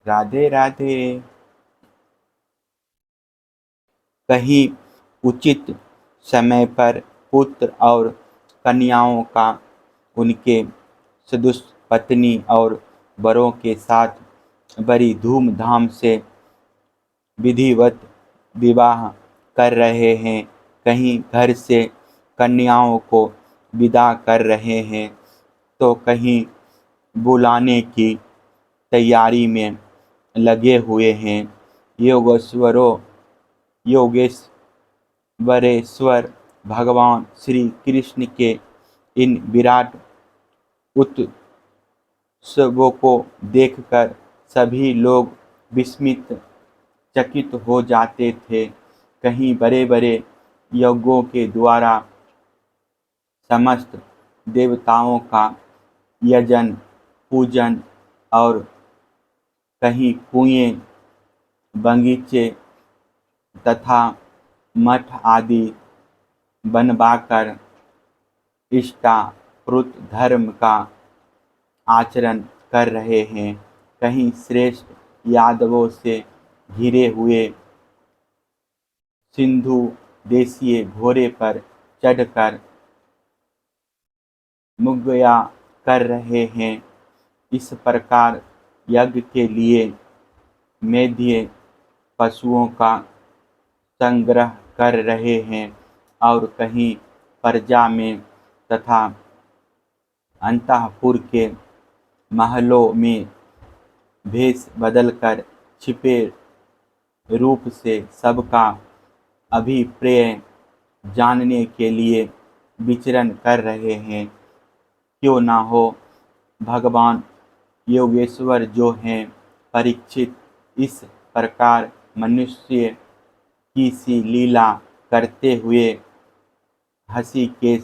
राधे राधे। कहीं उचित समय पर पुत्र और कन्याओं का उनके सदुस पत्नी और वरों के साथ बड़ी धूमधाम से विधिवत विवाह कर रहे हैं। कहीं घर से कन्याओं को विदा कर रहे हैं तो कहीं बुलाने की तैयारी में लगे हुए हैं। योगेश्वरेश्वर भगवान श्री कृष्ण के इन विराट उत्सवों को देखकर सभी लोग विस्मित चकित हो जाते थे। कहीं बड़े बड़े यज्ञों के द्वारा समस्त देवताओं का यजन पूजन और कहीं कुएं बगीचे तथा मठ आदि बनवाकर इष्टावृत धर्म का आचरण कर रहे हैं। कहीं श्रेष्ठ यादवों से घिरे हुए सिंधु देशीय घोड़े पर चढ़कर मुगया कर रहे हैं। इस प्रकार यज्ञ के लिए मेढ़े पशुओं का संग्रह कर रहे हैं और कहीं प्रजा में तथा अंतःपुर के महलों में भेष बदलकर छिपे रूप से सबका अभिप्राय जानने के लिए विचरण कर रहे हैं। क्यों ना हो, भगवान योगेश्वर जो हैं परीक्षित इस प्रकार मनुष्य की सी लीला करते हुए हृषिकेश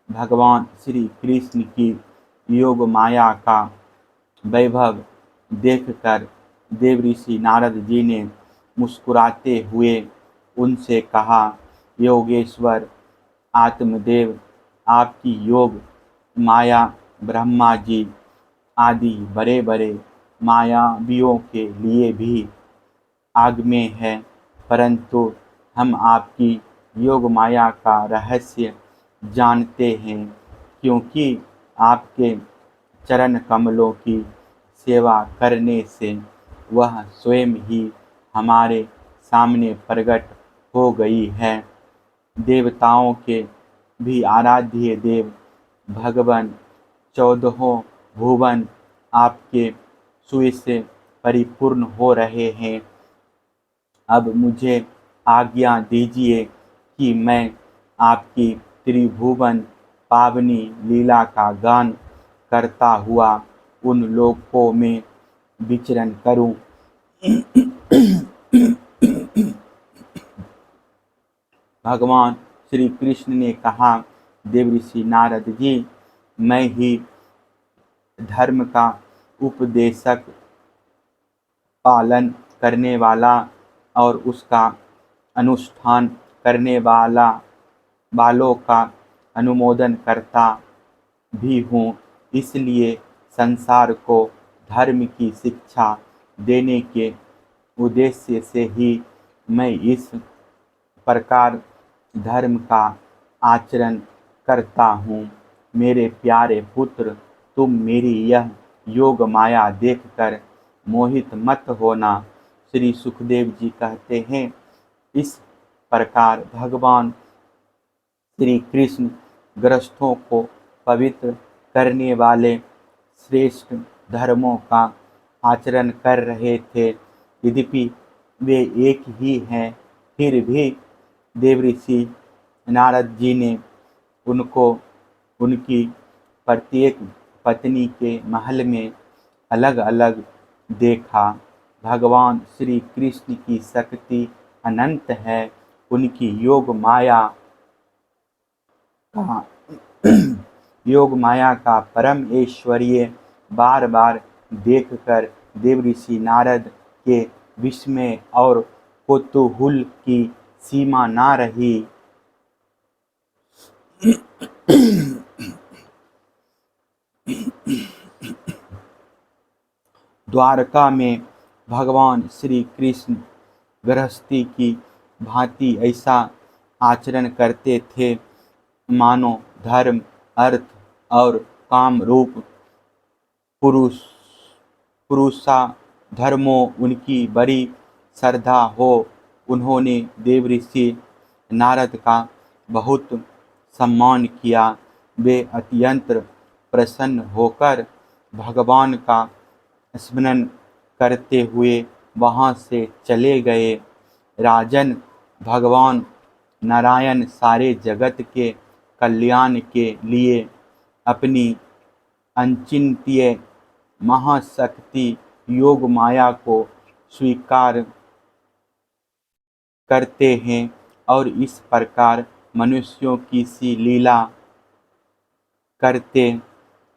भगवान श्री कृष्ण की योग माया का वैभव देखकर देवऋषि नारद जी ने मुस्कुराते हुए उनसे कहा, योगेश्वर आत्मदेव, आपकी योग माया ब्रह्मा जी आदि बड़े बड़े मायावियों के लिए भी आगम्य है, परंतु हम आपकी योग माया का रहस्य जानते हैं, क्योंकि आपके चरण कमलों की सेवा करने से वह स्वयं ही हमारे सामने प्रकट हो गई है। देवताओं के भी आराध्य देव भगवान चौदहों भुवन आपके सूर्य से परिपूर्ण हो रहे हैं। अब मुझे आज्ञा दीजिए कि मैं आपकी त्रिभुवन पावनी लीला का गान करता हुआ उन लोकों में विचरण करूं। भगवान श्री कृष्ण ने कहा, देवऋषि नारद जी, मैं ही धर्म का उपदेशक, पालन करने वाला और उसका अनुष्ठान करने वालों का अनुमोदन करता भी हूँ। इसलिए संसार को धर्म की शिक्षा देने के उद्देश्य से ही मैं इस प्रकार धर्म का आचरण करता हूँ। मेरे प्यारे पुत्र, तुम मेरी यह योग माया देखकर मोहित मत होना। श्री सुखदेव जी कहते हैं, इस प्रकार भगवान श्री कृष्ण गृहस्थों को पवित्र करने वाले श्रेष्ठ धर्मों का आचरण कर रहे थे। यद्यपि वे एक ही हैं, फिर भी देवऋषि नारद जी ने उनको उनकी प्रत्येक पत्नी के महल में अलग अलग देखा। भगवान श्री कृष्ण की शक्ति अनंत है। उनकी योग माया का परम ऐश्वर्य बार बार देखकर देवऋषि नारद के विस्मय और कौतूहल की सीमा ना रही। द्वारका में भगवान श्री कृष्ण गृहस्थी की भांति ऐसा आचरण करते थे मानो धर्म, अर्थ और काम रूप पुरुष पुरुषाधर्मों उनकी बड़ी श्रद्धा हो। उन्होंने देवऋषि नारद का बहुत सम्मान किया। वे अत्यंत प्रसन्न होकर भगवान का स्मरण करते हुए वहाँ से चले गए। राजन, भगवान नारायण सारे जगत के कल्याण के लिए अपनी अचिंत्य महाशक्ति योग माया को स्वीकार करते हैं और इस प्रकार मनुष्यों की सी लीला करते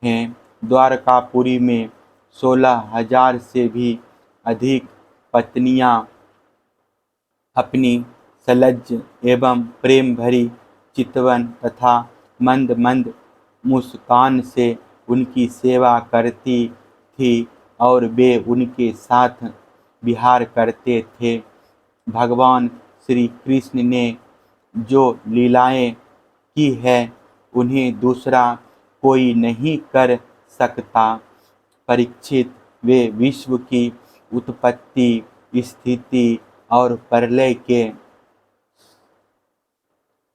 हैं। द्वारकापुरी में 16,000 से भी अधिक पत्नियां अपनी सलज्ज एवं प्रेम भरी चितवन तथा मंद मंद मुस्कान से उनकी सेवा करती थी और वे उनके साथ विहार करते थे। भगवान श्री कृष्ण ने जो लीलाएं की है उन्हें दूसरा कोई नहीं कर सकता। परीक्षित, वे विश्व की उत्पत्ति, स्थिति और प्रलय के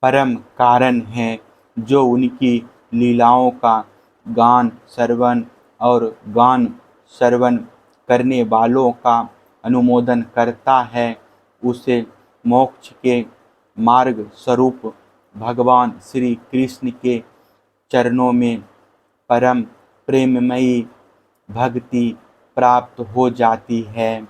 परम कारण हैं। जो उनकी लीलाओं का गान श्रवण करने वालों का अनुमोदन करता है उसे मोक्ष के मार्ग स्वरूप भगवान श्री कृष्ण के चरणों में परम प्रेममयी भक्ति प्राप्त हो जाती है।